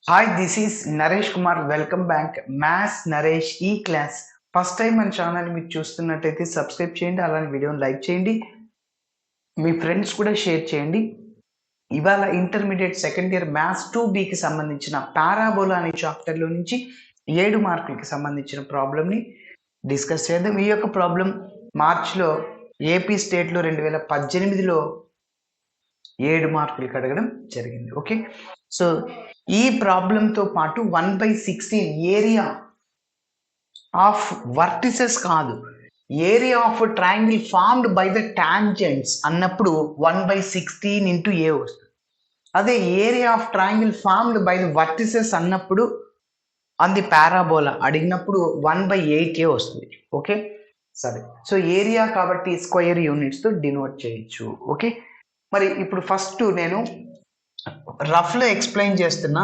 Hi, this is Naresh Kumar. Welcome back. Maths Naresh ఈ class. First time మన channel మీరు చూస్తున్నట్టయితే సబ్స్క్రైబ్ చేయండి, అలానే వీడియోని లైక్ చేయండి, మీ ఫ్రెండ్స్ కూడా షేర్ చేయండి. ఇవాళ ఇంటర్మీడియట్ సెకండ్ ఇయర్ మ్యాథ్స్ 2Bకి సంబంధించిన పారాబోలా అనే చాప్టర్లో నుంచి 7 మార్కులకి సంబంధించిన ప్రాబ్లమ్ని డిస్కస్ చేద్దాం. ఈ యొక్క ప్రాబ్లం మార్చిలో ఏపీ స్టేట్లో 2018లో 7 మార్కులకి అడగడం జరిగింది. ఓకే, సో ఈ ప్రాబ్లంతో పాటు 1/16 ఏరియా ఆఫ్ వర్టిసెస్ కాదు, area of triangle formed by the tangents అన్నప్పుడు 1/16 ఇంటూ ఏ వస్తుంది. అదే area of triangle formed by the vertices అన్నప్పుడు అది పారాబోలా అడిగినప్పుడు 1/8 వస్తుంది. ఓకే, సరే. సో ఏరియా కాబట్టి స్క్వేర్ యూనిట్స్తో డినోట్ చేయొచ్చు. ఓకే, మరి ఇప్పుడు ఫస్ట్ నేను రఫ్లో ఎక్స్ప్లెయిన్ చేస్తున్నా,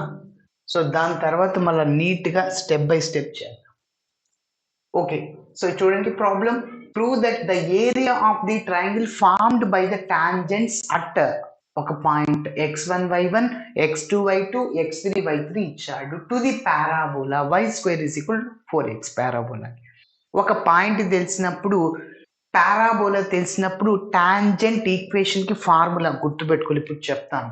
సో దాని తర్వాత మళ్ళీ నీట్గా స్టెప్ బై స్టెప్ చేద్దాం. ఓకే, సో చూడండి problem. Prove that the area of the triangle formed by the tangents at ఒక పాయింట్ x1y1 x2y2 x3y3 ఇచ్చాడు to the parabola y² = 4x. Parabola ఒక పాయింట్ తెలిసినప్పుడు, పారాబోలా తెలిసినప్పుడు టాంజెంట్ ఈక్వేషన్కి ఫార్ములా గుర్తుపెట్టుకోవాలి, ఇప్పుడు చెప్తాను.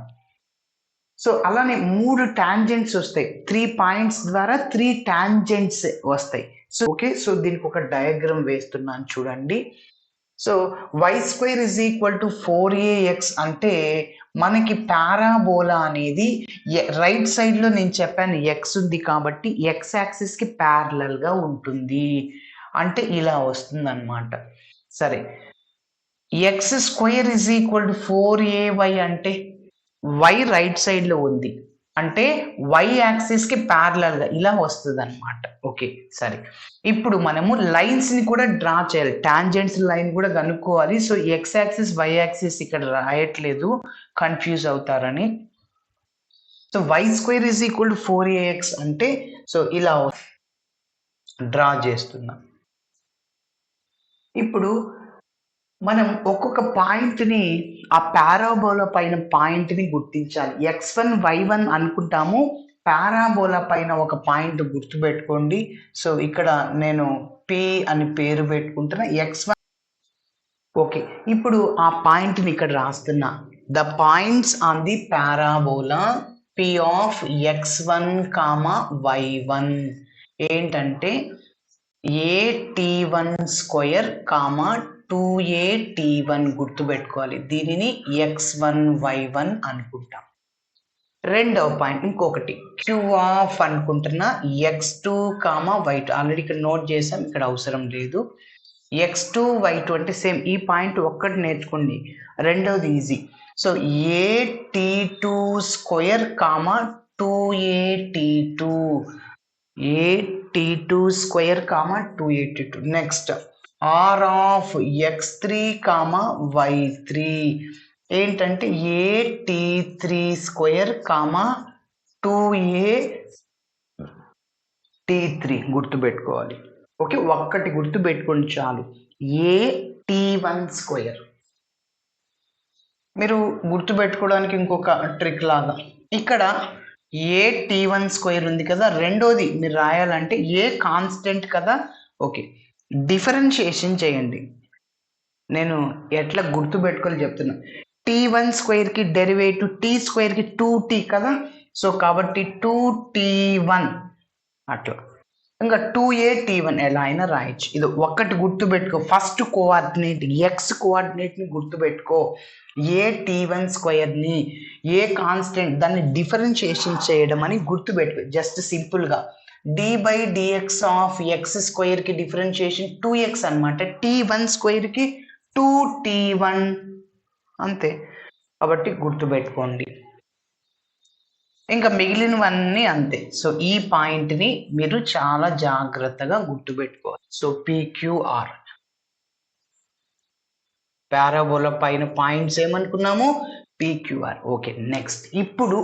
సో అలానే 3 టాంజెంట్స్ వస్తాయి, 3 పాయింట్స్ ద్వారా 3 టాంజెంట్స్ వస్తాయి. సో ఓకే, సో దీనికి ఒక డయాగ్రామ్ వేస్తున్నాను చూడండి. సో y² = 4ax అంటే మనకి పారాబోలా అనేది రైట్ సైడ్లో నేను చెప్పాను x ఉంది కాబట్టి x యాక్సిస్కి ప్యారలల్గా ఉంటుంది, అంటే ఇలా వస్తుంది అన్నమాట. సరే, x² = 4ay అంటే y రైట్ సైడ్లో ఉంది అంటే y యాక్సిస్కి ప్యారలల్గా ఇలా వస్తుంది అనమాట. ఓకే, సరే. ఇప్పుడు మనము లైన్స్ని కూడా డ్రా చేయాలి, టాంజెంట్స్ లైన్ కూడా కనుక్కోవాలి. So x axis y axis ఇక్కడ రాయట్లేదు, కన్ఫ్యూజ్ అవుతారని. సో y² = 4ax అంటే సో ఇలా డ్రా చేస్తున్నాం. ఇప్పుడు మనం ఒక్కొక్క పాయింట్ని, ఆ పారాబోలా పైన పాయింట్ని గుర్తించాలి. x1 y1 అనుకుంటాము, పారాబోలా పైన ఒక పాయింట్ గుర్తుపెట్టుకోండి. సో ఇక్కడ నేను P అని పేరు పెట్టుకుంటున్నా, x1. ఓకే, ఇప్పుడు ఆ పాయింట్ని ఇక్కడ రాస్తున్నా. The points on the parabola P of x1, y1 ఏంటంటే a(t1²), 2a(t1) గుర్తుపెట్టుకోవాలి. దీనిని x1 y1 అనుకుంటాం. రెండవ పాయింట్ ఇంకొకటి q ఆఫ్ అనుకుంటున్నా x2, y2. ఆల్రెడీ ఇక్కడ నోట్ చేసాం, ఇక్కడ అవసరం లేదు. x2 y2 అంటే సేమ్, ఈ పాయింట్ ఒక్కటి నేర్చుకోండి, రెండవది easy. So a(t2²), 2a(t2), a(t2²), 2a(t2). Next r of x3, y3 ఏంటంటే a(t3²), 2a(t3) గుర్తుపెట్టుకోవాలి. ఓకే, ఒక్కటి గుర్తుపెట్టుకోండి చాలు, a(t1²). మీరు గుర్తుపెట్టుకోవడానికి ఇంకొక ట్రిక్ లాగా ఇక్కడ a(t1²) ఉంది కదా, రెండోది మీరు రాయాలంటే ఏ కాన్స్టెంట్ కదా. ఓకే, డిఫరెన్షియేషన్ చేయండి. నేను ఎట్లా గుర్తుపెట్టుకోవాలి చెప్తున్నా. t1²కి డెరివేటివ్ t²కి 2t కదా, సో కాబట్టి 2t1 అట్లా. ఇంకా 2a(t1) ఎలా అయినా రాయొచ్చు. ఇది ఒక్కటి గుర్తుపెట్టుకో, ఫస్ట్ కోఆర్డినేట్ x కోఆర్డినేట్ని గుర్తుపెట్టుకో, a(t1²)ని ఏ కాన్స్టెంట్ దాన్ని డిఫరెన్షియేషన్ చేయడం అని గుర్తుపెట్టుకో. జస్ట్ సింపుల్గా d/dx ఆఫ్ x²కి డిఫరెన్షియేషన్ 2x అనమాట, t1²కి 2t1 అంతే. కాబట్టి గుర్తుపెట్టుకోండి, ఇంకా మిగిలినవన్నీ అంతే. సో ఈ పాయింట్ని మీరు చాలా జాగ్రత్తగా గుర్తుపెట్టుకోవాలి. సో PQR పారాబోలా పైన పాయింట్స్ ఏమనుకున్నాము, PQR. ఓకే, నెక్స్ట్ ఇప్పుడు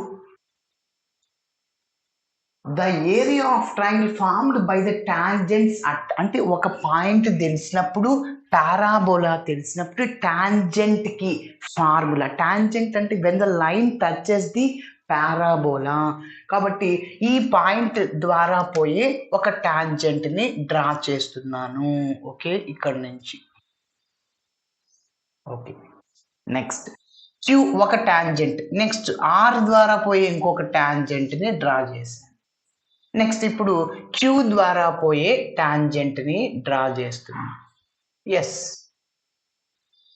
the area of triangle formed by the tangents at అంటే ఒక పాయింట్ తెలిసినప్పుడు, పారాబోలా తెలిసినప్పుడు టాంజెంట్కి ఫార్ములా. టాంజెంట్ అంటే when the line touches the parabola. కాబట్టి ఈ పాయింట్ ద్వారా పోయే ఒక టాంజెంట్‌ని డ్రా చేస్తున్నాను. ఓకే. ఇక్కడ నుంచి. ఓకే. నెక్స్ట్ క్యూ ఒక టాంజెంట్. నెక్స్ట్ ఆర్ ద్వారా పోయే ఇంకొక టాంజెంట్‌ని డ్రా చేశాను. నెక్స్ట్ ఇప్పుడు క్యూ ద్వారా పోయే టాంజెంట్‌ని డ్రా చేస్తున్నాను. యెస్.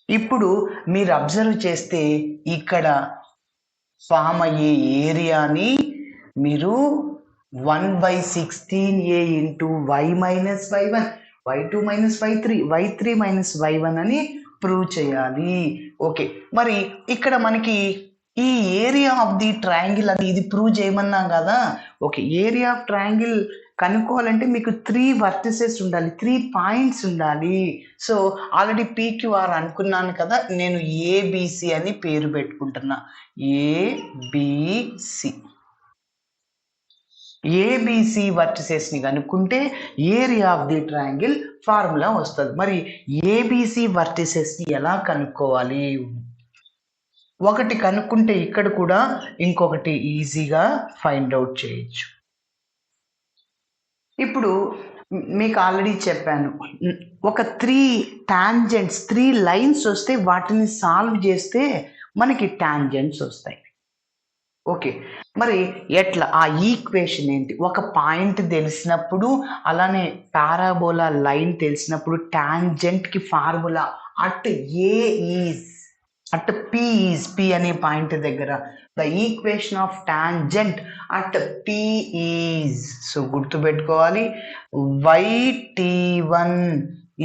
ఇప్పుడు మీరు అబ్జర్వ్ చేస్తే ఇక్కడ ఫామ్ అయ్యే ఏరియాని మీరు 1/16a into y minus y1 y2 minus y3 y3 minus y1 అని ప్రూవ్ చేయాలి. ఓకే. మరి ఇక్కడ మనకి ఈ ఏరియా ఆఫ్ ది ట్రయాంగిల్ అని ఇది ప్రూవ్ చేయమన్నాం కదా. ఓకే. ఏరియా ఆఫ్ ట్రయాంగిల్ కనుక్కోవాలంటే మీకు 3 వర్టిసెస్ ఉండాలి, 3 పాయింట్స్ ఉండాలి. సో ఆల్రెడీ పీక్యూఆర్ అనుకున్నాను కదా, నేను ఏబిసి అని పేరు పెట్టుకుంటున్నా. ఏబిసి ఏబిసి వర్టిసెస్ని కనుక్కుంటే area of the triangle formula వస్తుంది. మరి ఏబిసి వర్టిసెస్ని ఎలా కనుక్కోవాలి? ఒకటి కనుక్కుంటే ఇక్కడ కూడా ఇంకొకటి ఈజీగా ఫైండ్ అవుట్ చేయొచ్చు. ఇప్పుడు మీకు ఆల్రెడీ చెప్పాను, ఒక 3 టాంజెంట్స్ 3 లైన్స్ వస్తే వాటిని సాల్వ్ చేస్తే మనకి టాంజెంట్స్ వస్తాయి. ఓకే. మరి ఎట్లా ఆ ఈక్వేషన్ ఏంటి? ఒక పాయింట్ తెలిసినప్పుడు, అలానే పారాబోలా లైన్ తెలిసినప్పుడు టాంజెంట్‌కి formula at A is at P is P అనే పాయింట్ దగ్గర the equation of tangent at P is. So గుర్తుపెట్టుకోవాలి, yt1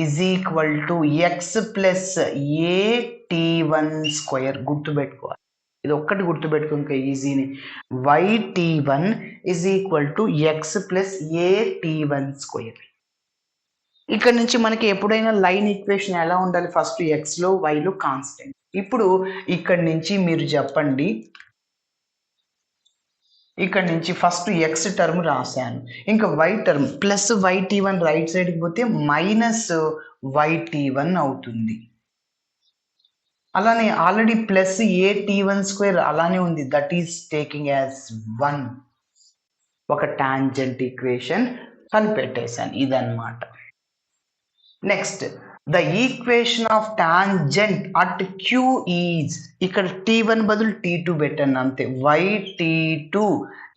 is equal to X plus ఏటీ1 స్క్వేర్. గుర్తుపెట్టుకోవాలి, ఇది ఒక్కటి గుర్తుపెట్టుకో, ఇంకా ఈజీని. yt1 is equal to X plus ఏటీ1 స్క్వేర్. ఇక్కడ నుంచి మనకి ఎప్పుడైనా లైన్ ఈక్వేషన్ ఎలా ఉండాలి? ఫస్ట్ ఎక్స్లో వైలో కాన్స్టెంట్. ఇప్పుడు ఇక్కడ నుంచి మీరు చెప్పండి, ఇక్కడ నుంచి ఫస్ట్ ఎక్స్ టర్మ్ రాశాను, ఇంకా why term plus yt1 right సైడ్కి పోతే మైనస్ yt1 అవుతుంది. అలానే ఆల్రెడీ ప్లస్ ఏటీ1 స్క్వేర్ అలానే ఉంది, దట్ ఈస్ టేకింగ్ యాజ్ 1. ఒక టాంజెంట్ ఈక్వేషన్ కనిపెట్టేశాను, ఇదన్నమాట. Next the equation of tangent at Q is, ఇక్కడ t1 బదులు t2 పెట్టాను అంతే. yt2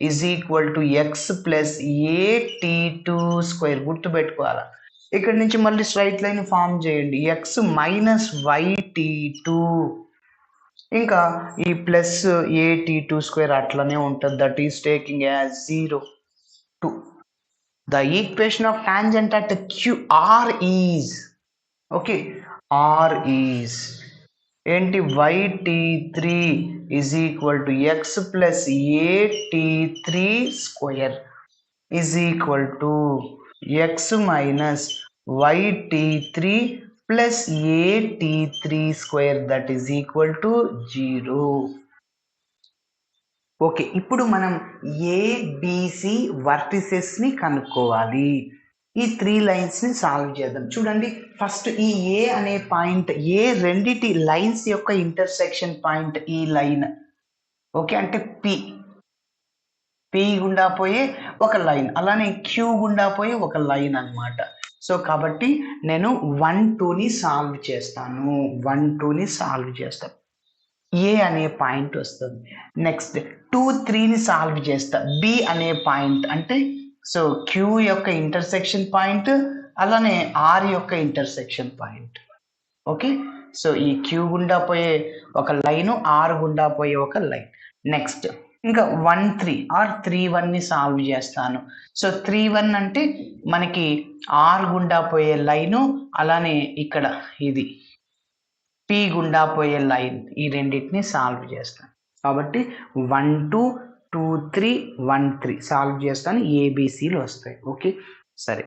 is equal to X plus ఏటీ2 స్క్వేర్. గుర్తుపెట్టుకోవాలా, ఇక్కడ నుంచి మళ్ళీ స్ట్రైట్ లైన్ ఫామ్ చేయండి, ఎక్స్ మైనస్ yt2 ఇంకా ఈ ప్లస్ ఏటీ2 స్క్వేర్ అట్లనే ఉంటుంది, that is taking as 0 2. The equation of tangent at Q R is, okay, R is ఏంటి? yt3 is equal to X plus ఏటీ3 square is equal to X minus yt3 plus ఏటీ3 square, that is equal to 0. Okay. ఇప్పుడు మనం ABC వర్టిసెస్ని కనుక్కోవాలి. ఈ 3 లైన్స్ని solve చేద్దాం. చూడండి, first ఈ ఏ అనే పాయింట్, ఏ రెండిటి లైన్స్ యొక్క ఇంటర్సెక్షన్ పాయింట్ ఈ లైన్. ఓకే, అంటే పి గుండా పోయే ఒక లైన్, అలానే క్యూ గుండా పోయే ఒక లైన్ అన్నమాట. సో కాబట్టి నేను 1 2ని సాల్వ్ చేస్తాను, 1 2ని సాల్వ్ చేస్తాను, ఏ అనే పాయింట్ వస్తుంది. నెక్స్ట్ 2 3ని సాల్వ్ చేస్తా, బి అనే పాయింట్ అంటే సో క్యూ యొక్క ఇంటర్సెక్షన్ పాయింట్, అలానే ఆర్ యొక్క ఇంటర్సెక్షన్ పాయింట్. ఓకే, సో ఈ క్యూ గుండా పోయే ఒక లైను, ఆర్ గుండా పోయే ఒక లైన్. నెక్స్ట్ ఇంకా 1 3 ఆర్ 3 1ని సాల్వ్ చేస్తాను. సో 3 1 అంటే మనకి ఆర్ గుండా పోయే లైను, అలానే ఇక్కడ ఇది పి గుండా పోయే లైన్, ఈ రెండింటిని సాల్వ్ చేస్తాను. కాబట్టి 1 2 2 3 1 3 సాల్వ్ చేస్తాను, ఏబిసిలు వస్తాయి. ఓకే, సరే.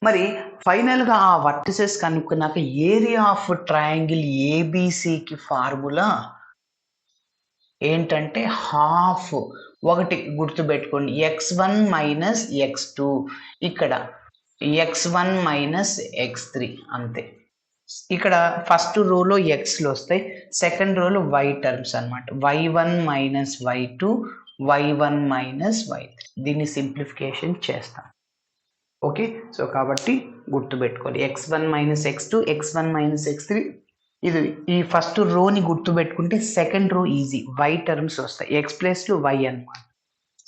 మరి ఫైనల్గా ఆ వర్టిసెస్ కనుక్కున్నాక ఏరియా ఆఫ్ ట్రయాంగిల్ ఏబిసికి ఫార్ములా ఏంటంటే హాఫ్. ఒకటి గుర్తుపెట్టుకోండి, x1 మైనస్ x2, ఇక్కడ x1 మైనస్ x3 అంతే. ఇక్కడ ఫస్ట్ రోలో ఎక్స్లు వస్తాయి, సెకండ్ రోలో వై టర్మ్స్ అనమాట. y1 minus y2, y1 minus y3. దీన్ని సింప్లిఫికేషన్ చేస్తాం. ఓకే, సో కాబట్టి గుర్తుపెట్టుకోవాలి x1 minus x2, x1 minus x3. ఇది ఈ ఫస్ట్ రోని గుర్తుపెట్టుకుంటే second row easy, y terms వస్తాయి, x ప్లేస్లో y అనమాట.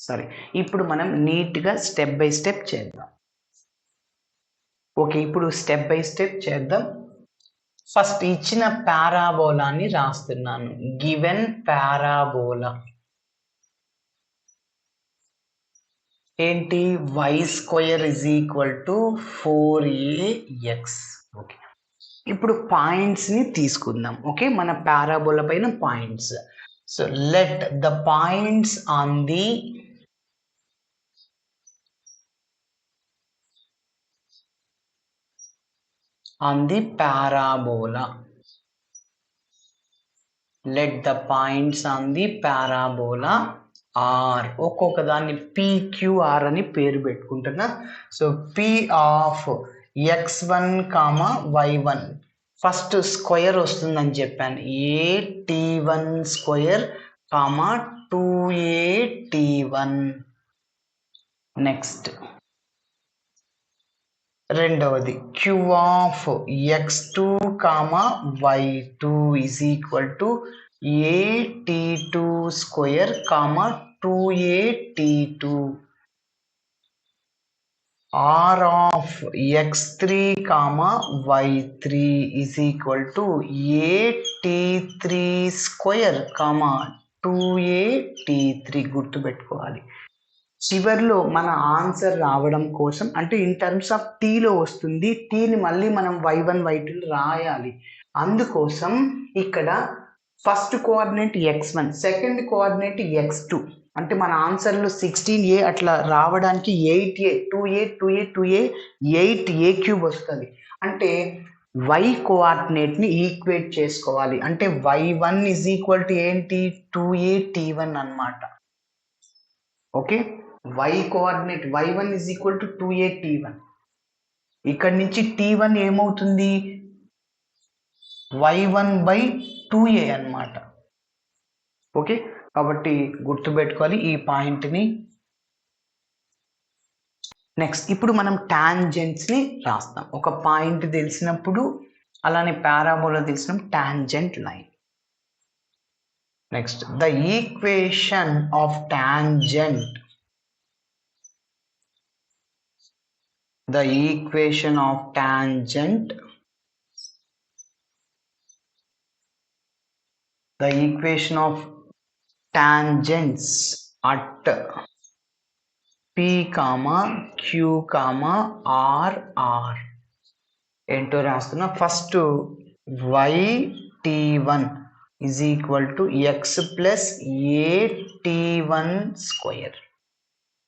సరే, ఇప్పుడు మనం నీట్గా స్టెప్ బై స్టెప్ చేద్దాం. ఓకే, ఇప్పుడు స్టెప్ బై స్టెప్ చేద్దాం. ఫస్ట్ ఇచ్చిన పారాబోలాని రాస్తున్నాను. గివెన్ పారాబోలా ఏంటి? y square is equal to 4ax. Okay, ఇప్పుడు పాయింట్స్ ని తీసుకుందాం. ఓకే, మన పారాబోలా పైన points. So let the points on the parabola. Let the points on the parabola are, ఒక్కొక్క దాన్ని PQR అని పేరు పెట్టుకుంటున్నా. So P of x1, y1 first square వస్తుందని చెప్పాను, a(t1) స్క్వేర్, 2a(t1). నెక్స్ట్ రెండవది q of x2, y2 is equal to a(t2) square, 2a(t2). r of x3, y3 is equal to a(t3) square, 2a(t3). గుర్తుపెట్టుకోవాలి. చివరిలో మన answer రావడం కోసం, అంటే in terms of టీలో వస్తుంది, టీని మళ్ళీ మనం y1, y2 రాయాలి. అందుకోసం ఇక్కడ first coordinate x1, second coordinate x2. అంటే మన ఆన్సర్లో 16a అట్లా రావడానికి 8a, 2a, 2a, 2a, 8a³ వస్తుంది. అంటే y కోఆర్డినేట్ని ఈక్వేట్ చేసుకోవాలి. అంటే y1 ఈజ్ ఈక్వల్ టు ఏంటి? 2a(t1) అన్నమాట. Okay, y coordinate y1 is equal to 2a(t1). ఇక్కడ నుంచి t1 ఏమవుతుంది? y1/2a అన్నమాట. ఓకే, కాబట్టి గుర్తుపెట్టుకోవాలి ఈ పాయింట్ని. నెక్స్ట్ ఇప్పుడు మనం టాంజెంట్స్ని రాస్తాం. ఒక పాయింట్ తెలిసినప్పుడు, అలానే పారాబోలా తెలిసినప్పుడు tangent line. Next the equation of tangent. The equation of tangent, the equation of tangents at P, Q, R, R. ఏంటో రాస్తున్నా. First y(t1) is equal to x plus a(t1) square.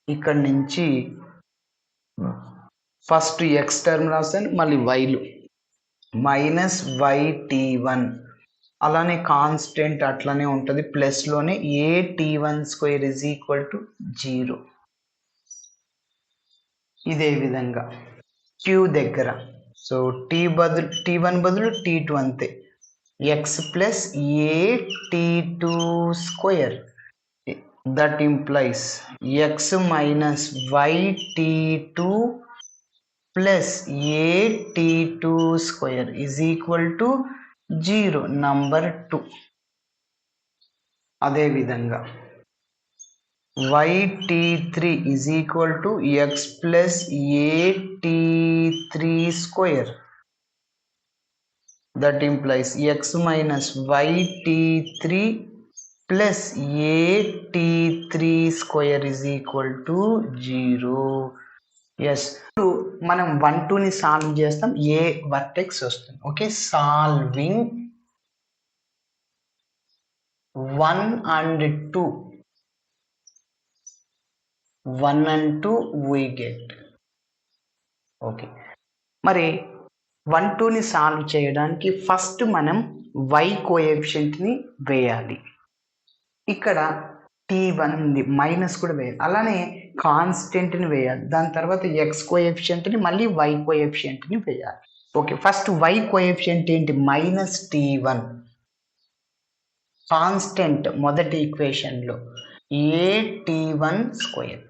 ఇక్కడ నుంచి first X term రాస్తాను, మళ్ళీ వైలు minus y(t1). అలానే constant అట్లానే ఉంటుంది, ప్లస్లోనే a(t1) square is equal to 0. ఇదే విధంగా q దగ్గర, సో t1 బదులు t2 అంతే, x plus a(t2) square. That implies x minus y(t2) plus a(t2) square is equal to 0, number 2. అదేవిధంగా y(t3) is equal to x plus a(t3) square. That implies x minus y(t3) plus a(t3) square is equal to 0. Yes, మనం 1, 2ని solve చేస్తాం, ఏ vertex వస్తుంది. Okay, solving 1 and 2, 1 and 2 we get. Okay, మరి 1, 2ని solve చేయడానికి first మనం y కోఎఫిషియంట్ని వేయాలి. ఇక్కడ t1 ఉంది, మైనస్ కూడా వేయాలి. అలానే కాన్స్టెంట్ని వేయాలి. దాని తర్వాత x కోఎఫిషియంట్ని, మళ్ళీ y కోఎఫిషియంట్ని వేయాలి. ఓకే, ఫస్ట్ y కోఎఫిషియంట్ ఏంటి? మైనస్ t1 కాన్స్టెంట్ మొదటి ఈక్వేషన్లో ఏ t1 స్క్వేర్.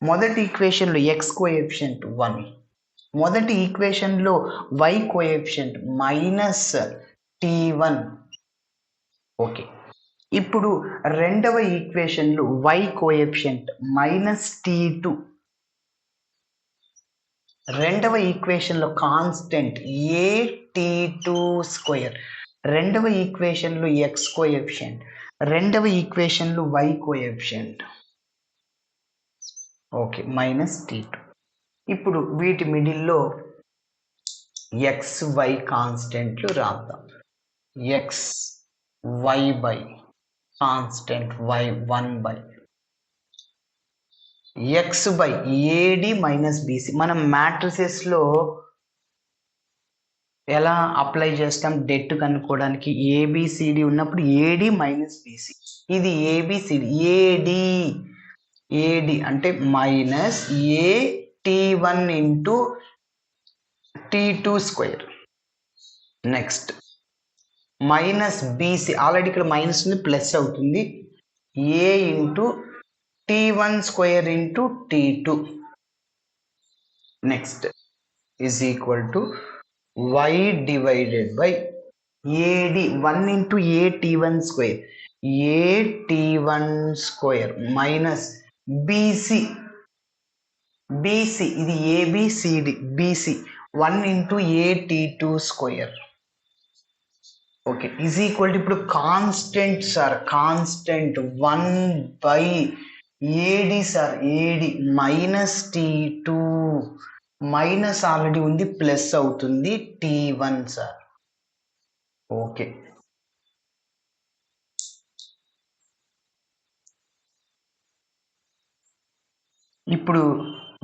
మొదటి ఈక్వేషన్లో x కోఎఫిషియంట్ 1, మొదటి ఈక్వేషన్లో y coefficient minus t1. Okay, ఇప్పుడు రెండవ ఈక్వేషన్లో y కోఎఫిషియంట్ మైనస్ t2, రెండవ ఈక్వేషన్లో కాన్స్టెంట్ ఏ t2 స్క్వేర్, రెండవ ఈక్వేషన్లో x కోఎఫిషియంట్, రెండవ ఈక్వేషన్లో y coefficient. Okay, minus t2. ఇప్పుడు వీటి మిడిల్లో xy కాన్స్టెంట్లు రాద్దాం. xy by constant y 1 by x by AD minus BC. మనం మ్యాట్రిసెస్లో ఎలా అప్లై చేస్తాం? డెట్ కనుక్కోవడానికి ఏబిసిడి ఉన్నప్పుడు ఏడి మైనస్ బీసీ. ఇది ఏబిసిడి, ఏడి అంటే minus A t1 into t2 square. Next minus BC, already ఇక్కడ మైనస్ ఉంది, ప్లస్ అవుతుంది, A into t1 square into t2. Next is equal to y divided by AD 1 into A t1 square, A t1 square minus BC, ఇది ABCD, BC 1 into A t2 square. Okay, is equal to ఇప్పుడు constant sir, constant 1 by AD sir, AD minus t2, minus already ఉంది, plus అవుతుంది t1 sir. Okay, ఇప్పుడు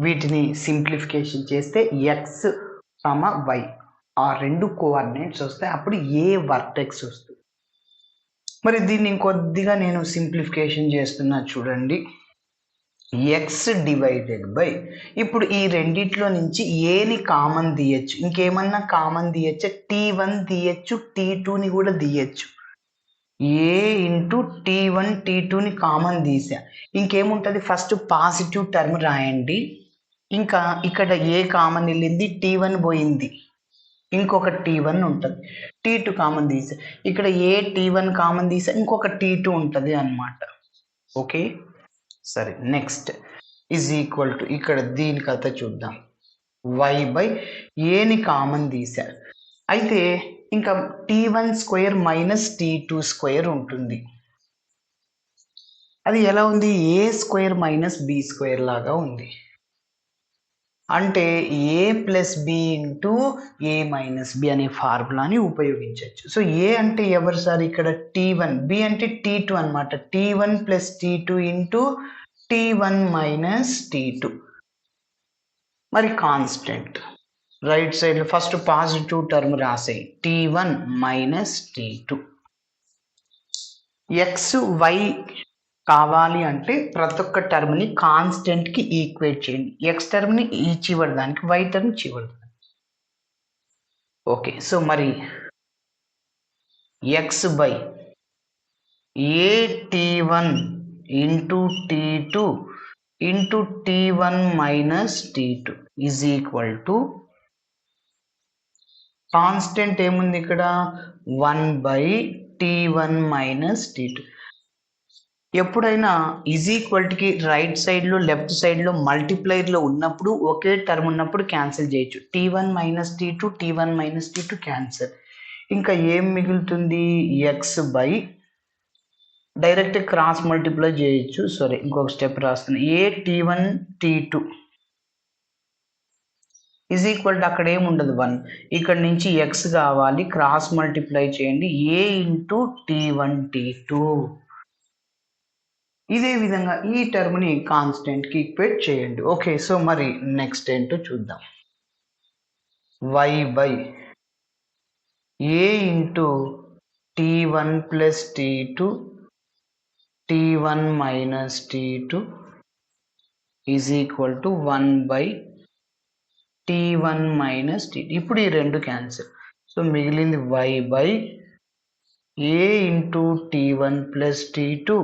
వీటిని simplification చేస్తే X why ఆ రెండు coordinates వస్తాయి, అప్పుడు ఏ వర్టెక్స్ వస్తుంది. మరి దీన్ని ఇంకొద్దిగా నేను సింప్లిఫికేషన్ చేస్తున్నా చూడండి. ఎక్స్ డివైడెడ్ బై, ఇప్పుడు ఈ రెండిట్లో నుంచి ఏని కామన్ తీయచ్చు, ఇంకేమన్నా కామన్ తీయచ్చా? t1 తీయచ్చు, t2ని కూడా తీయచ్చు. ఏ ఇంటూ t1 t2ని కామన్ తీసా, ఇంకేముంటుంది? ఫస్ట్ పాజిటివ్ టర్మ్ రాయండి. ఇంకా ఇక్కడ ఏ కామన్ వెళ్ళింది, t1 పోయింది, ఇంకొక t1 ఉంటుంది, t2 కామన్ తీసా, ఇక్కడ ఏ t1 కామన్ తీసా, ఇంకొక t2 ఉంటుంది అన్నమాట. ఓకే, సరే. నెక్స్ట్ ఈజ్ ఈక్వల్ టు, ఇక్కడ దీని కథ చూద్దాం. y బై ఏని కామన్ తీసా, అయితే ఇంకా t1 square minus t2 square ఉంటుంది. అది ఎలా ఉంది? ఏ స్క్వేర్ మైనస్ బి స్క్వేర్ లాగా ఉంది. అంటే ఏ ప్లస్ బి ఇంటూ ఏ మైనస్ బి అనే ఫార్ములాని ఉపయోగించవచ్చు. సో ఏ అంటే ఎవరు సార్? ఇక్కడ t1, బి అంటే t2 అనమాట. t1 plus t2 into t1 minus t2. మరి కాన్స్టెంట్ రైట్ సైడ్లో ఫస్ట్ పాజిటివ్ టర్మ్ రాసాయి, t1 minus t2. X Y కావాలి అంటే ప్రతి ఒక్క టర్మ్ని కాన్స్టెంట్కి ఈక్వేట్ చేయండి. ఎక్స్ టర్మ్ని ఈ చివరి దానికి, వై టర్మ్ చివరి దానికి. ఓకే, సో మరి X by A t1 into t2 into t1 minus t2 is equal to, constant ఏముంది ఇక్కడ? 1 బై t1 మైనస్ t2. ఎప్పుడైనా ఈజ్ ఈక్వల్కి రైట్ సైడ్లో లెఫ్ట్ సైడ్లో మల్టిప్లైర్లో ఉన్నప్పుడు ఒకే టర్మ్ ఉన్నప్పుడు క్యాన్సిల్ చేయొచ్చు. t1 minus t2, t1 minus t2 cancel. ఇంకా ఏం మిగులుతుంది? X by, direct cross multiply చేయొచ్చు, సరే ఇంకొక స్టెప్ రాస్తున్నా, ఏ t1 t2 is equal to, అక్కడ ఏముండదు 1, ఇక్కడ నుంచి ఎక్స్ కావాలి, క్రాస్ మల్టిప్లై చేయండి, ఏ ఇంటూ t1 t2. ఇదే విధంగా ఈ టర్మ్ని కాన్స్టెంట్కి ఈక్వేట్ చేయండి. ఓకే, సో మరి నెక్స్ట్ ఏంటో చూద్దాం. y by a into t1 plus t2 t1 minus t2 is equal to 1 by t1 minus t. ఇప్పుడు ఈ రెండు క్యాన్సిల్. సో మిగిలింది y by a into t1 plus t2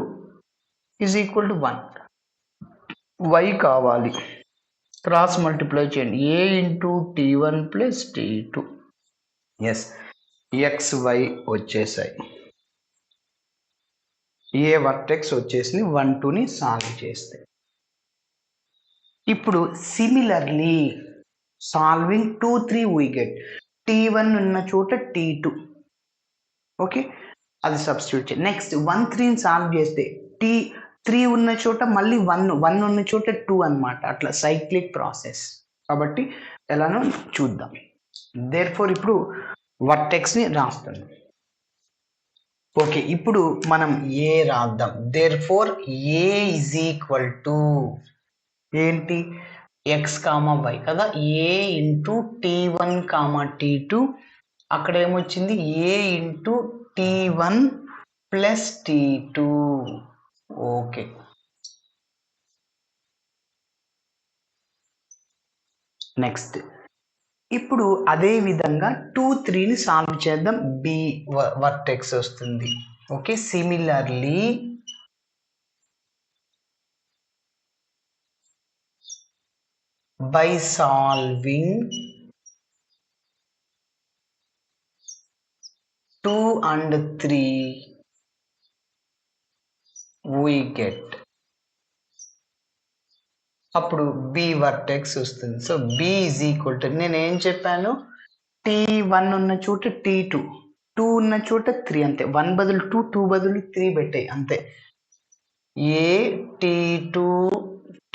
is equal to 1. y కావాలి, cross multiply చేయండి. a into t1 plus t2. Yes, xy వచ్చేసాయి. ఏ vertex వచ్చేసింది 1 2ని solve చేస్తే. ఇప్పుడు similarly solving 2 3 we get t1 ఉన్న చోట t2. ఓకే, అది సబ్స్టిట్యూట్ చేయండి. నెక్స్ట్ 1 3ని సాల్వ్ చేస్తే t3 ఉన్న చోట మళ్ళీ 1 ఉన్న చోట 2 అన్నమాట. అట్లా సైక్లిక్ ప్రాసెస్. కాబట్టి ఎలానో చూద్దాం. దేర్ఫోర్ ఇప్పుడు వర్టెక్స్ని రాస్తాను. ఓకే, ఇప్పుడు మనం ఏ రాద్దాం. Therefore A is equal to ఏంటి, ఎక్స్ కామా వై కదా, A into t1 comma t2. అక్కడ ఏమొచ్చింది, A into t1 plus t2. Okay, next ఇప్పుడు అదే విధంగా 2 3ని సాల్వ్ చేద్దాం. బి వర్టెక్స్ వస్తుంది. Okay, similarly by solving 2 and 3 we get, అప్పుడు బి వర్టెక్స్ వస్తుంది. So B is equal to, నేను ఏం చెప్పాను, t1 ఉన్న చోట t2, 2 ఉన్న చోట 3 అంతే. 1 బదులు 2, 2 బదులు 3 పెట్టాయి అంతే. ఏ t2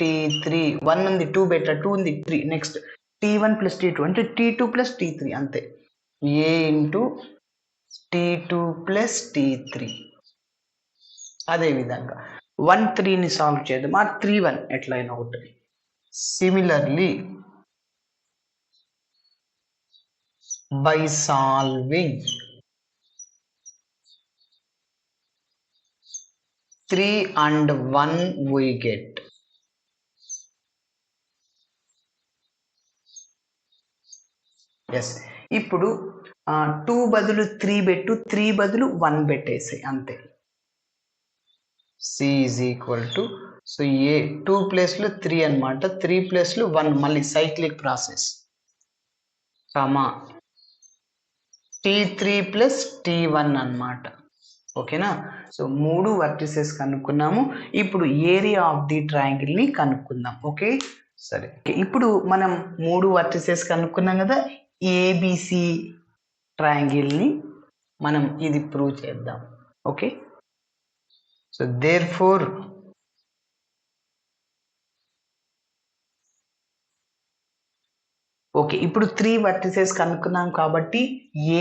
t3, 1 ఉంది 2 బెట్ట, 2 ఉంది 3. నెక్స్ట్ t1 ప్లస్ t2 అంటే t2 ప్లస్ t3 అంతే. ఏ ఇంటూ t2 ప్లస్ t3. అదేవిధంగా 1 3ని సాల్వ్ చేద్దాం. ఆ 3 1 ఎట్లయినా ఉంటుంది. Similarly by solving 3 and 1 we get. Yes, ఇప్పుడు 2 బదులు 3 పెట్టు, 3 బదులు 1 పెట్టేసాయి అంతే. C is equal to, so A 2 ప్లేస్లో 3 అనమాట, 3 ప్లేస్లో 1, మళ్ళీ cyclic process. Comma t3 plus t1 అనమాట. ఓకేనా, సో 3 వర్టిసెస్ కనుక్కున్నాము. ఇప్పుడు ఏరియా ఆఫ్ ది ట్రయాంగిల్ని కనుక్కుందాం. ఓకే, సరే. ఇప్పుడు మనం 3 వర్టిసెస్ కనుక్కున్నాం కదా, ఏబిసి ట్రయాంగిల్ని మనం ఇది ప్రూవ్ చేద్దాం. ఓకే, సో దేర్ఫోర్ ఓకే, ఇప్పుడు 3 వర్టిసెస్ కనుక్కున్నాం కాబట్టి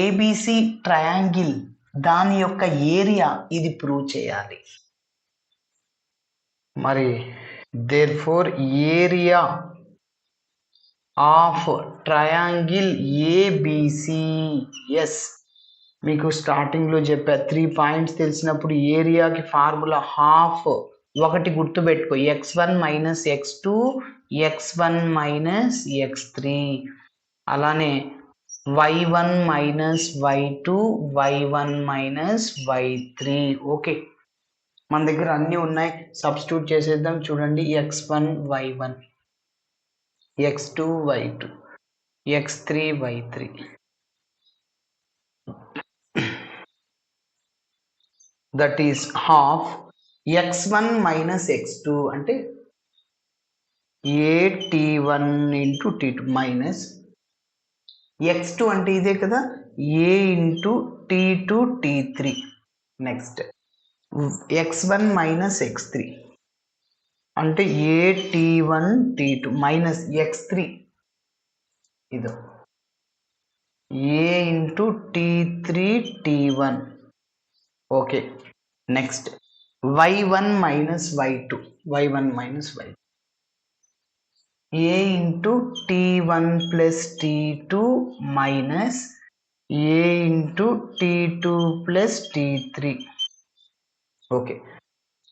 ఏబిసి ట్రయాంగిల్ దాని యొక్క ఏరియా ఇది ప్రూవ్ చేయాలి. మరి therefore area of triangle ABC. Yes, మీకు స్టార్టింగ్లో చెప్పా 3 పాయింట్స్ తెలిసినప్పుడు ఏరియాకి ఫార్ములా హాఫ్. ఒకటి గుర్తుపెట్టుకో, x1 minus x2, x1 minus x3. అలానే y1 minus y2, y1 minus y3. Okay, మన దగ్గర అన్నీ ఉన్నాయి, సబ్స్టిట్యూట్ చేసేద్దాం. చూడండి, x1 y1, x2 y2, x3 y3. That is half x1 minus x2 అంటే ఏ t1 into t2 minus x2 అంటే ఇదే కదా, A into t2 t3. Next x1 minus x3 అంటే ఏ t1 t2 మైనస్ x3 ఇది A into t3 t1. Okay, next y1 minus y2, y1 minus y2, A into t1 plus t2 minus A into t2 plus t3. Okay,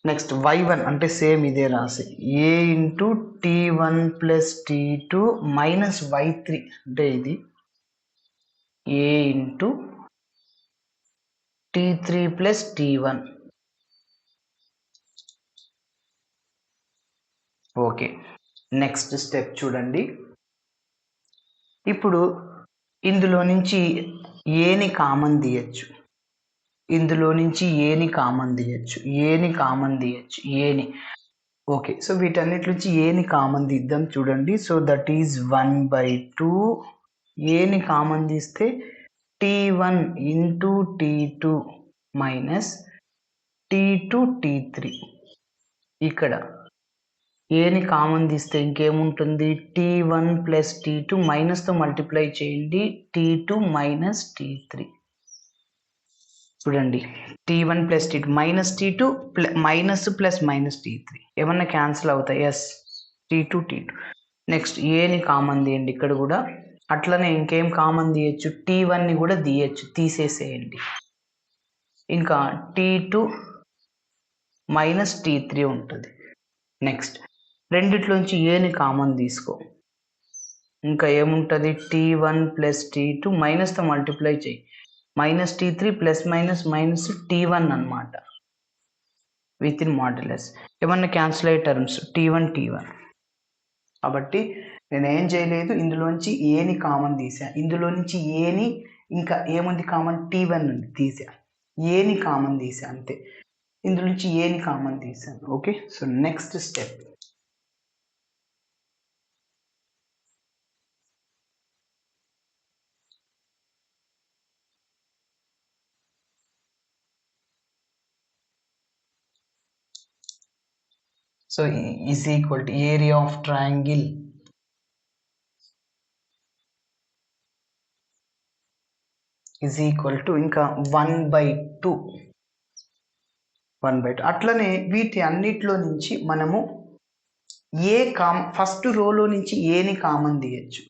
next y1 అంటే same ఇదే రాసి a into t1 plus t2 minus y3 అంటే ఇది a into t3 plus t1. Okay, next step చూడండి. ఇప్పుడు ఇందులో నుంచి ఏని కామన్ తీయచ్చు, ఇందులో నుంచి ఏని కామన్ తీయచ్చు, ఏని కామన్ తీయచ్చు, ఏని. ఓకే, సో వీటన్నిటి నుంచి ఏని కామన్ తీద్దాం చూడండి. So that is 1/2. ఏని కామన్ తీస్తే t1 into t2 minus t2 t3. ఇక్కడ ఏని కామన్ తీస్తే ఇంకేముంటుంది, t1 ప్లస్ t2 మైనస్తో మల్టిప్లై చేయండి, t2 మైనస్ t3. చూడండి, t1 plus t2 minus t2 minus plus minus t3 ఏమన్నా క్యాన్సిల్ అవుతాయి. Yes, t2 t2. నెక్స్ట్ ఏని కామన్ తీయండి ఇక్కడ కూడా. అట్లనే ఇంకేం కామన్ తీయచ్చు, t1ని కూడా తీయచ్చు, తీసేసేయండి. ఇంకా t2 మైనస్ t3 ఉంటుంది. నెక్స్ట్ రెండిట్లోంచి ఏని కామన్ తీసుకో, ఇంకా ఏముంటుంది, t1 ప్లస్ t2 మైనస్తో మల్టిప్లై చేయి, minus t3 plus minus minus t1 అనమాట, విత్ ఇన్ మాడ్యులస్. ఏమన్నా క్యాన్సిల్ అయ్యే టర్మ్స్ t1 t1. కాబట్టి నేను ఏం చేయలేదు, ఇందులోంచి ఏని కామన్ తీసా, ఇందులో నుంచి ఏని ఇంకా ఏముంది కామన్, t1 ఉంది తీసా, ఏని కామన్ తీసా అంతే. ఇందులో నుంచి ఏని కామన్ తీసాను. Okay, so next step. So is equal to area of triangle is equal to ఇంకా 1/2. అట్లనే వీటి అన్నిట్లో నుంచి మనము ఫస్ట్ రోలో నుంచి ఏని కామన్ తీయచ్చు.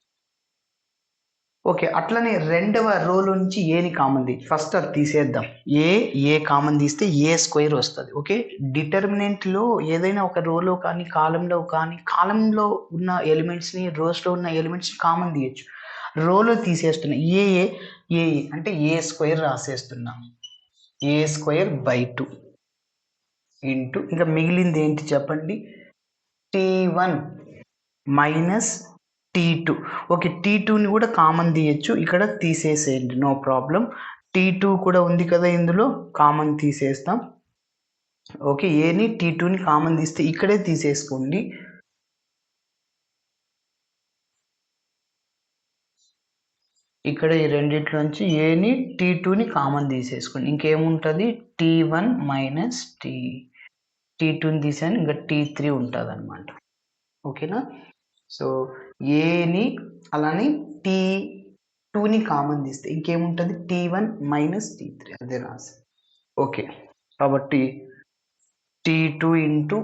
ఓకే, అట్లనే రెండవ రోలో నుంచి ఏని కామన్ తీయచ్చు. ఫస్ట్ అది తీసేద్దాం. ఏ కామన్ తీస్తే ఏ స్క్వేర్ వస్తుంది. ఓకే, డిటర్మినెంట్లో ఏదైనా ఒక రోలో కానీ కాలంలో ఉన్న ఎలిమెంట్స్ని, రోస్లో ఉన్న ఎలిమెంట్స్ని కామన్ తీయచ్చు. రోలో తీసేస్తున్నా, ఏ అంటే ఏ స్క్వేర్ రాసేస్తున్నాం, ఏ స్క్వేర్ బై 2 ఇంటూ ఇంకా మిగిలింది ఏంటి చెప్పండి, t1 మైనస్ t2. ఓకే, t2ని కూడా కామన్ తీయచ్చు, ఇక్కడ తీసేసేయండి, నో ప్రాబ్లం. t2 కూడా ఉంది కదా ఇందులో, కామన్ తీసేస్తాం. ఓకే, ఏని t2ని కామన్ తీస్తే ఇక్కడే తీసేసుకోండి. ఇక్కడ ఈ రెండిట్లోంచి ఏని t2ని కామన్ తీసేసుకోండి. ఇంకేముంటుంది, t1 మైనస్ t2ని తీసాను, ఇంకా t3 ఉంటుంది అనమాట. ఓకేనా, సో ఏని అలానే t2ని కామన్ తీస్తే ఇంకేముంటుంది, t1 మైనస్ t3, అదే రాసి. ఓకే, కాబట్టి t2 into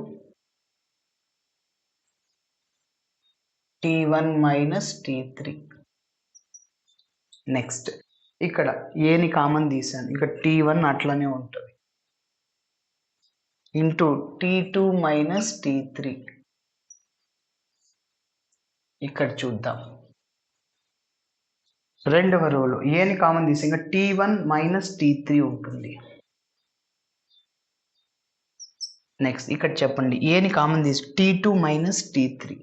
t1 minus t3. Next ఇక్కడ ఏని కామన్ తీసాను, ఇక్కడ t1 అట్లనే ఉంటుంది, ఇంటూ t2 మైనస్ t3. ఇక్కడ చూద్దాం, రెండవ రోలో ఏని కామన్ తీసి ఇంకా t1 మైనస్ t3 ఉంటుంది. నెక్స్ట్ ఇక్కడ చెప్పండి, ఏని కామన్ తీసి t2 మైనస్ t3.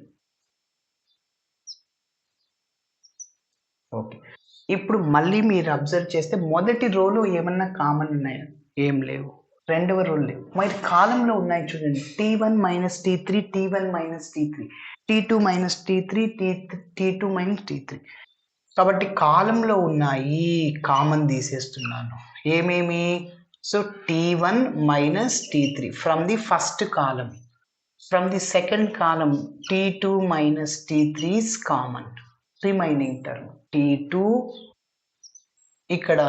ఓకే, ఇప్పుడు మళ్ళీ మీరు అబ్జర్వ్ చేస్తే మొదటి రోలో ఏమన్నా కామన్ ఉన్నాయా, ఏం లేవు. రెండవ రోలు లేవు, మరి కాలంలో ఉన్నాయి చూడండి, t1 minus t3, t1 minus t3, t2 minus t3, t2 minus t3. కాబట్టి కాలంలో ఉన్నాయి, కామన్ తీసేస్తున్నాను. ఏమేమి, so t1 minus t3 from the first column, from the second column t2 minus t3 is common. Remaining term t2, ఇక్కడ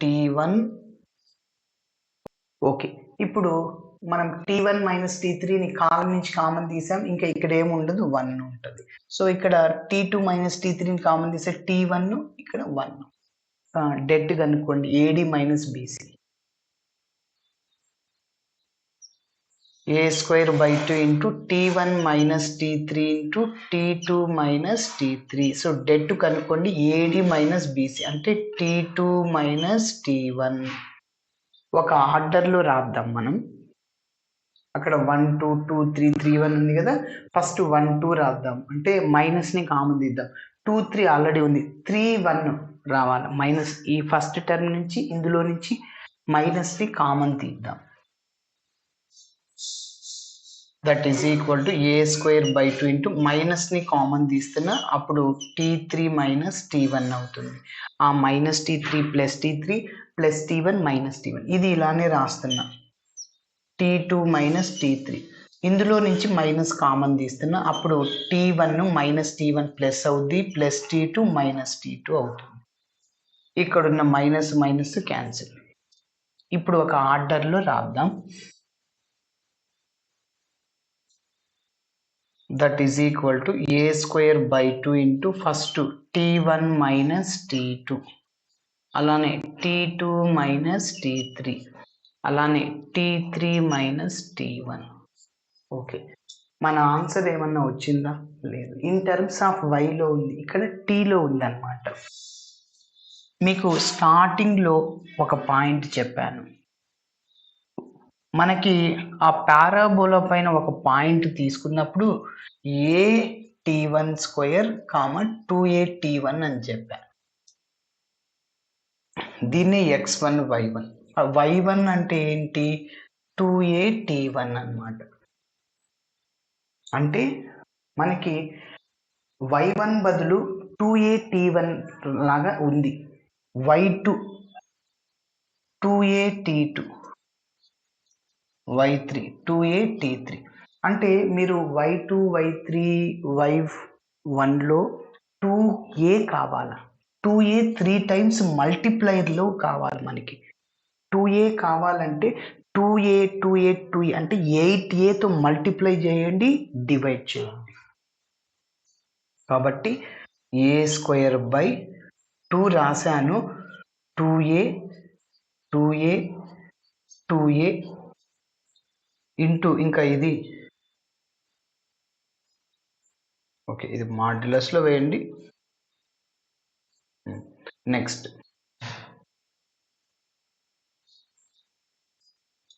t1. Okay, ఇప్పుడు మనం t1 minus t3ని కాలం నుంచి common తీసాం, ఇంకా ఇక్కడ ఏముండదు, 1 ఉంటుంది. సో ఇక్కడ t2 మైనస్ t3ని కామన్ తీసే t1, ఇక్కడ 1. డెడ్ కనుక్కోండి, AD minus BC. A square by 2 into T1 minus T3 into T2 minus T3. So det కనుక్కోండి ఏడి మైనస్ బీసీ అంటే T2 మైనస్ T1. ఒక ఆర్డర్లో రాద్దాం మనం. అక్కడ 1 2 2 3 3 1 ఉంది కదా, ఫస్ట్ 1 2 రాద్దాం. అంటే మైనస్ని కామన్ తీద్దాం. 2 3 ఆల్రెడీ ఉంది, 3 1 రావాలి మైనస్. ఈ ఫస్ట్ టర్మ్ నుంచి ఇందులో నుంచి మైనస్ని కామన్ తీద్దాం. That is equal to A square by 2 into మైనస్ని కామన్ తీస్తున్నా అప్పుడు T3 మైనస్ T1 అవుతుంది. ఆ minus T3 plus T3 plus T1 minus T1 ఇది ఇలానే రాస్తున్నా. T2 మైనస్ T3 ఇందులో నుంచి మైనస్ కామన్ తీస్తున్నా అప్పుడు T1 మైనస్ T1 ప్లస్ అవుద్ది, ప్లస్ T2 మైనస్ T2 అవుతుంది. ఇక్కడున్న మైనస్ మైనస్ క్యాన్సిల్. ఇప్పుడు ఒక ఆర్డర్లో రాద్దాం. That is equal to A square by 2 into first T1 minus T2, అలానే T2 మైనస్ T3, అలానే T3 మైనస్ T1. ఓకే, మన ఆన్సర్ ఏమన్నా వచ్చిందా? లేదు. ఇన్ టర్మ్స్ ఆఫ్ వైలో ఉంది, ఇక్కడ టీలో ఉందన్నమాట. మీకు స్టార్టింగ్లో ఒక పాయింట్ చెప్పాను. మనకి ఆ పారాబోలా పైన ఒక పాయింట్ తీసుకున్నప్పుడు ఏ T1 స్క్వేర్ కామ 2a T1 అని చెప్పాను. దీన్ని x1 y1. y1 అంటే ఏంటి? 2a T1 అన్నమాట. అంటే మనకి y1 బదులు 2a T1 లాగా ఉంది. y2 2a T2, y3 2a T3. అంటే మీరు y2 y3 y1లో 2a కావాలా? 2a 3 టైమ్స్ మల్టిప్లైర్లో కావాలి మనకి. 2a కావాలంటే 2a 2a 2a అంటే 8aతో మల్టిప్లై చేయండి, డివైడ్ చేయండి. కాబట్టి ఏ స్క్వేర్ బై 2 రాశాను. 2a 2a 2a ఇంటూ ఇంకా ఇది. ఓకే, ఇది మాడ్యులస్లో వేయండి. నెక్స్ట్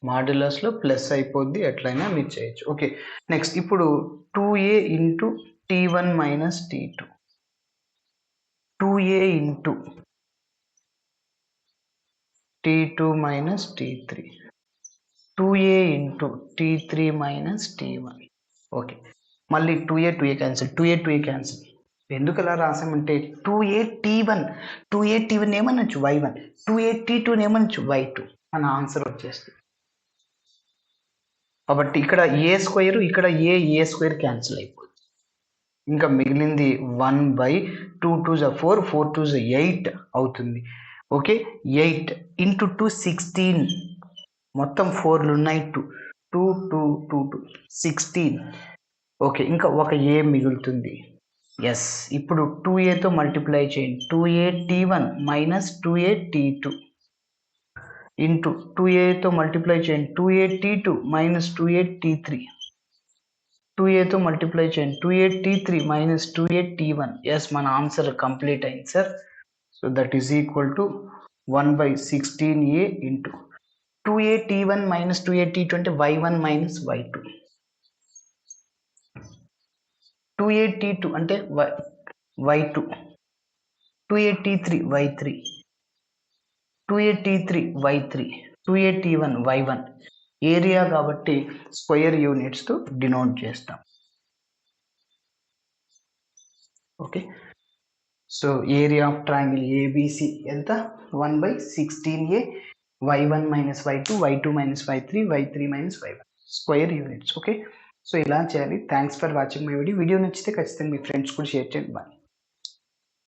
మాడ్యులస్లో ప్లస్ అయిపోద్ది, ఎట్లయినా మీరు చేయొచ్చు. ఓకే, నెక్స్ట్ ఇప్పుడు 2a into T1 minus T2, 2a into T2 minus T3, 2a into T3 minus T1. Okay, మళ్ళీ 2a క్యాన్సిల్. ఎందుకు అలా రాసామంటే 2a T1 ఏమనొచ్చు y1, 2a T2 ఏమనొచ్చు y2. మన ఆన్సర్ వచ్చేస్తుంది. కాబట్టి ఇక్కడ ఏ స్క్వేర్, ఇక్కడ ఏ స్క్వేర్ క్యాన్సిల్ అయిపోతుంది. ఇంకా మిగిలింది 1/2 2 4 4 2 8 అవుతుంది. ఓకే, 8 ఇంటూ 2 16, మొత్తం 4లు ఉన్నాయి. 2 2 2 2 2 16. ఓకే, ఇంకా ఒక ఏ మిగులుతుంది. ఎస్, ఇప్పుడు 2aతో మల్టిప్లై చేయండి. 2a T1 minus 2a T2 into 2aతో multiply చేయండి. 2a T2 minus 2a T3, 2aతో multiply చేయండి. 2a T3 minus 2a T1. Yes, మన ఆన్సర్ కంప్లీట్ అయింది sir. So that is equal to 1/16a into 2a T1 minus 2a T2 అంటే y1 minus y2, 2a T2 అంటే y2, 2a T3 y3, 2a T3 y3, 2a T1 y1. Area కాబట్టి square యూనిట్స్తో denote చేస్తాం. Okay, so area of triangle ABC ఎంత? 1/16a, y1 minus y2, y2 minus y3, y3 minus y1 square units. Okay, so ఇలా చేయాలి. Thanks for watching my video. Video నచ్చితే ఖచ్చితంగా మీ friends కూడా షేర్ చేయండి. బాయ్.